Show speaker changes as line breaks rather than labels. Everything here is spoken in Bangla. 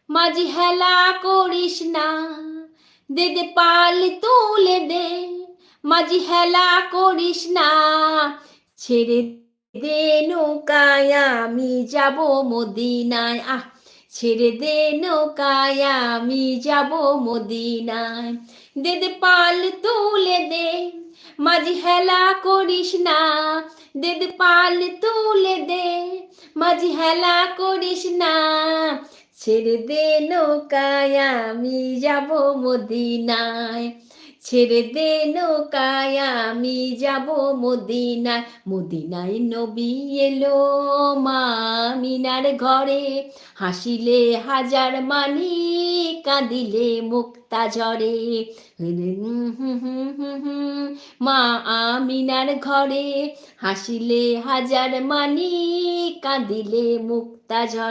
মাঝি হেলা করিস না, দে দে পাল তুলে দে। মাঝি হেলা করিস না, ছেড়ে দে নৌকায় আমি যাব মদিনায়। ছেড়ে দে নৌকায় আমি যাব মদিনায়। দে দে পাল তুলে দে, মাঝি হেলা করিস না, দে দে পাল তুলে দে। মাঝি হেলা করিস না, ছেড়ে দে নৌকায় আমি যাব মদিনায়। ছেড়ে দে নৌকায় আমি যাব মদিনায়। মদিনায় নবী এলো মা আমিনার ঘরে, হাসিলে হাজার মানি, কাঁদিলে মুক্তা ঝরে। মা আমিনার ঘরে, হাসিলে হাজার মানি, কাঁদিলে মুক্তা ঝরে।